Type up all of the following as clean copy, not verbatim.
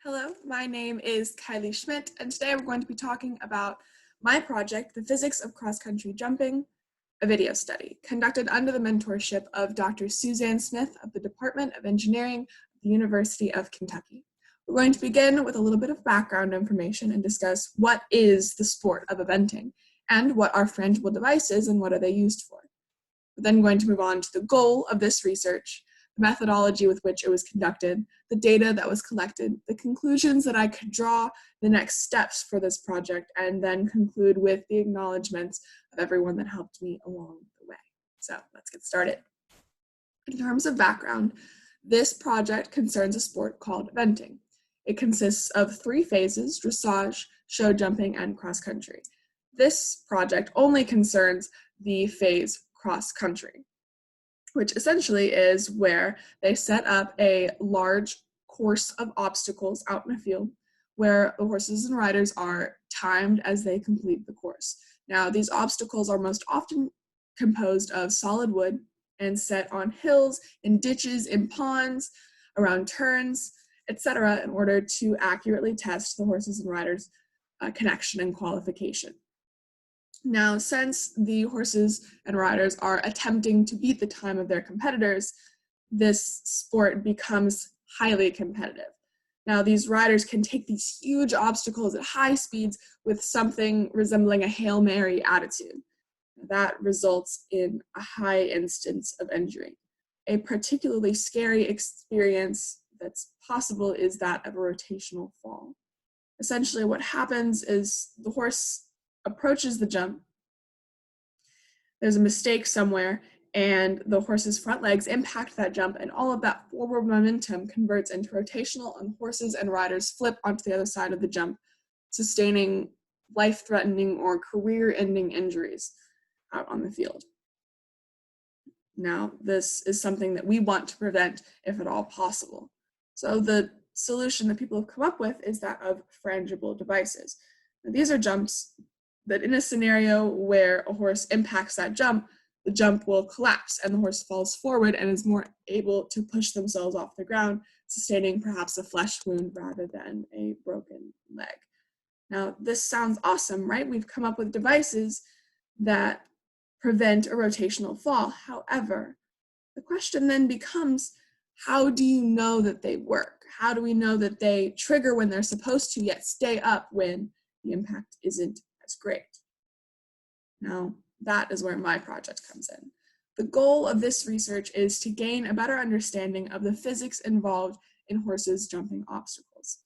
Hello, my name is Kylie Schmidt, and today we're going to be talking about my project, The Physics of Cross-Country Jumping, a video study conducted under the mentorship of Dr. Suzanne Smith of the Department of Engineering at the University of Kentucky. We're going to begin with a little bit of background information and discuss what is the sport of eventing and what are frangible devices and what are they used for. We're then going to move on to the goal of this research, the methodology with which it was conducted, the data that was collected, the conclusions that I could draw, the next steps for this project, and then conclude with the acknowledgements of everyone that helped me along the way. So let's get started. In terms of background, this project concerns a sport called eventing. It consists of 3 phases: dressage, show jumping, and cross country. This project only concerns the phase cross country, which essentially is where they set up a large course of obstacles out in a field where the horses and riders are timed as they complete the course. Now, these obstacles are most often composed of solid wood and set on hills, in ditches, in ponds, around turns, etc., in order to accurately test the horses and riders' connection and qualification. Now, since the horses and riders are attempting to beat the time of their competitors, this sport becomes highly competitive. Now, these riders can take these huge obstacles at high speeds with something resembling a Hail Mary attitude. That results in a high instance of injury. A particularly scary experience that's possible is that of a rotational fall. Essentially, what happens is the horse approaches the jump, there's a mistake somewhere, and the horse's front legs impact that jump, and all of that forward momentum converts into rotational, and horses and riders flip onto the other side of the jump, sustaining life-threatening or career-ending injuries out on the field. Now, this is something that we want to prevent if at all possible. So the solution that people have come up with is that of frangible devices. Now, these are jumps that in a scenario where a horse impacts that jump, the jump will collapse and the horse falls forward and is more able to push themselves off the ground, sustaining perhaps a flesh wound rather than a broken leg. Now, this sounds awesome, right? We've come up with devices that prevent a rotational fall. However, the question then becomes, how do you know that they work? How do we know that they trigger when they're supposed to, yet stay up when the impact isn't as great? Now, that is where my project comes in. The goal of this research is to gain a better understanding of the physics involved in horses jumping obstacles.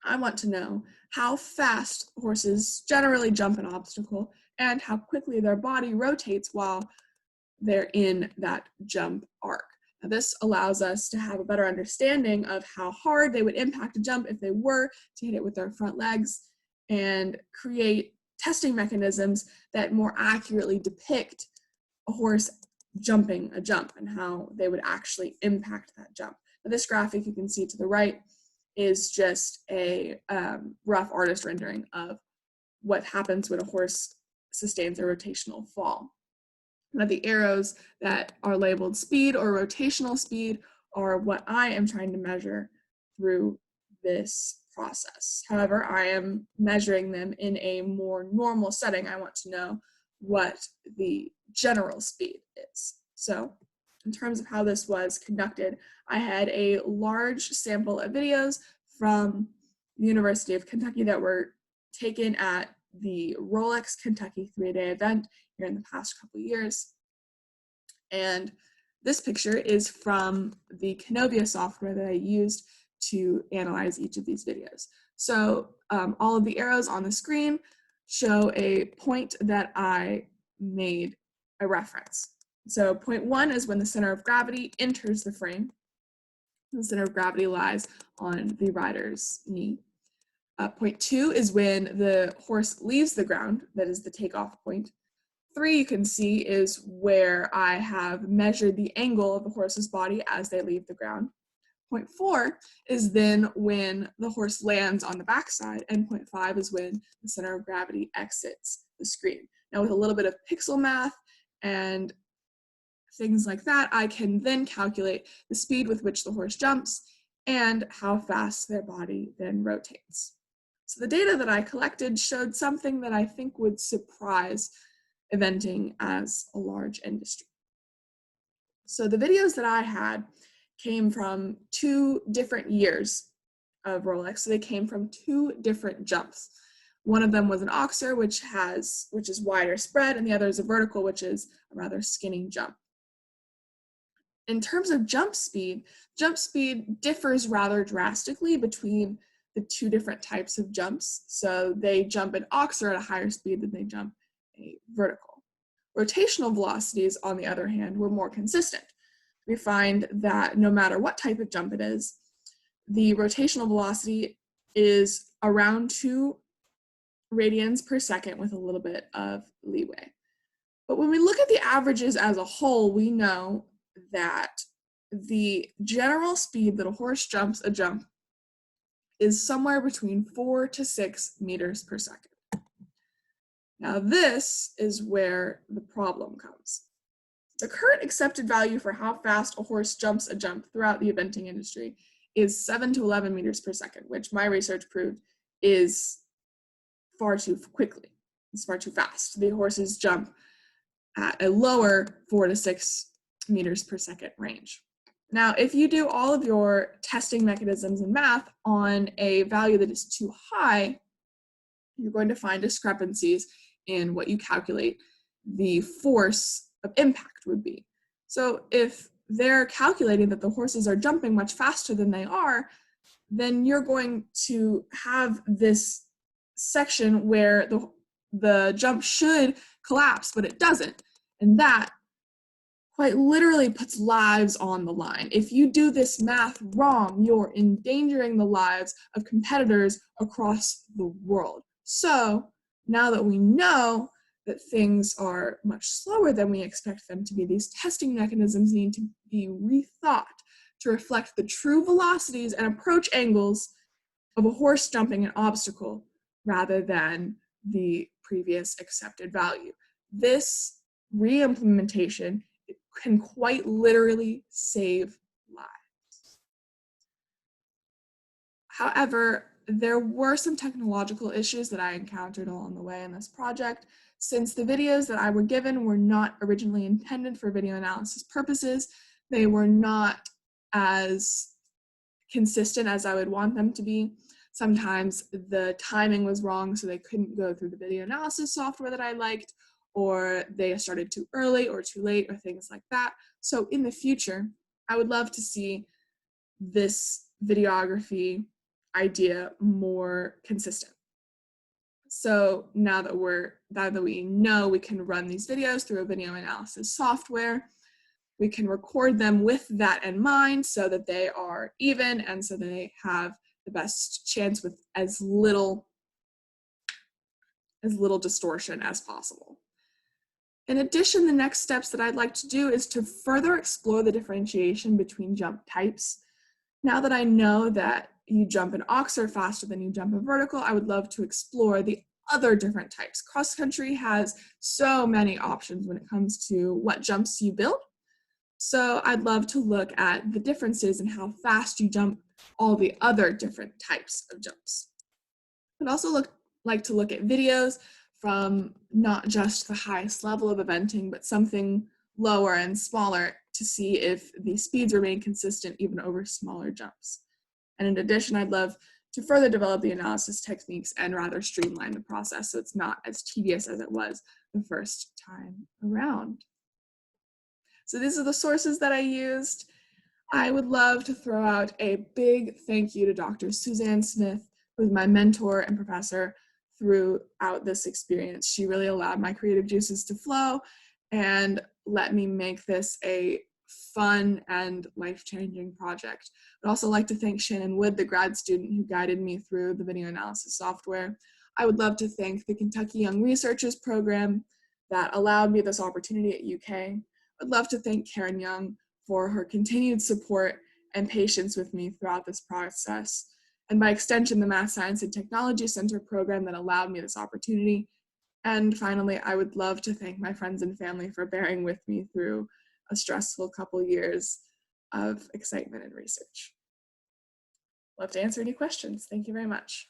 I want to know how fast horses generally jump an obstacle and how quickly their body rotates while they're in that jump arc. Now, this allows us to have a better understanding of how hard they would impact a jump if they were to hit it with their front legs, and create testing mechanisms that more accurately depict a horse jumping a jump and how they would actually impact that jump. Now, this graphic you can see to the right is just a rough artist rendering of what happens when a horse sustains a rotational fall. Now, the arrows that are labeled speed or rotational speed are what I am trying to measure through this process. However, I am measuring them in a more normal setting. I want to know what the general speed is. So, in terms of how this was conducted, I had a large sample of videos from the University of Kentucky that were taken at the Rolex Kentucky 3-day event here in the past couple of years. And this picture is from the Canovia software that I used to analyze each of these videos. So all of the arrows on the screen show a point that I made a reference. So point 1 is when the center of gravity enters the frame. The center of gravity lies on the rider's knee. Point 2 is when the horse leaves the ground, that is the takeoff point. 3, you can see, is where I have measured the angle of the horse's body as they leave the ground. Point 4 is then when the horse lands on the backside, and point 5 is when the center of gravity exits the screen. Now, with a little bit of pixel math and things like that, I can then calculate the speed with which the horse jumps and how fast their body then rotates. So the data that I collected showed something that I think would surprise eventing as a large industry. So the videos that I had came from 2 different years of Rolex. So they came from 2 different jumps. One of them was an Oxer, which is wider spread, and the other is a vertical, which is a rather skinny jump. In terms of jump speed differs rather drastically between the 2 different types of jumps. So they jump an Oxer at a higher speed than they jump a vertical. Rotational velocities, on the other hand, were more consistent. We find that no matter what type of jump it is, the rotational velocity is around 2 radians per second with a little bit of leeway. But when we look at the averages as a whole, we know that the general speed that a horse jumps a jump is somewhere between 4 to 6 meters per second. Now this is where the problem comes. The current accepted value for how fast a horse jumps a jump throughout the eventing industry is 7 to 11 meters per second, which my research proved is far too quickly. It's far too fast. The horses jump at a lower 4 to 6 meters per second range. Now, if you do all of your testing mechanisms in math on a value that is too high, you're going to find discrepancies in what you calculate the force of impact would be. So if they're calculating that the horses are jumping much faster than they are, then you're going to have this section where the jump should collapse, but it doesn't. And that quite literally puts lives on the line. If you do this math wrong, you're endangering the lives of competitors across the world. So now that we know that things are much slower than we expect them to be, these testing mechanisms need to be rethought to reflect the true velocities and approach angles of a horse jumping an obstacle rather than the previous accepted value. This re-implementation can quite literally save lives. However, there were some technological issues that I encountered along the way in this project. Since the videos that I were given were not originally intended for video analysis purposes, they were not as consistent as I would want them to be. Sometimes the timing was wrong, so they couldn't go through the video analysis software that I liked, or they started too early or too late, or things like that. So in the future, I would love to see this videography idea more consistent. So now that we know we can run these videos through a video analysis software, we can record them with that in mind so that they are even and so that they have the best chance with as little distortion as possible. In addition, the next steps that I'd like to do is to further explore the differentiation between jump types. Now that I know that you jump an Oxer faster than you jump a vertical, I would love to explore the other different types. Cross country has so many options when it comes to what jumps you build. So I'd love to look at the differences in how fast you jump all the other different types of jumps. I'd also like to look at videos from not just the highest level of eventing, but something lower and smaller to see if the speeds remain consistent even over smaller jumps. And in addition, I'd love to further develop the analysis techniques and rather streamline the process so it's not as tedious as it was the first time around. So these are the sources that I used. I would love to throw out a big thank you to Dr. Suzanne Smith, who was my mentor and professor throughout this experience. She really allowed my creative juices to flow and let me make this a fun and life-changing project. I'd also like to thank Shannon Wood, the grad student who guided me through the video analysis software. I would love to thank the Kentucky Young Researchers Program that allowed me this opportunity at UK. I'd love to thank Karen Young for her continued support and patience with me throughout this process, and by extension, the Math, Science, and Technology Center program that allowed me this opportunity. And finally, I would love to thank my friends and family for bearing with me through a stressful couple years of excitement and research. love to answer any questions. Thank you very much.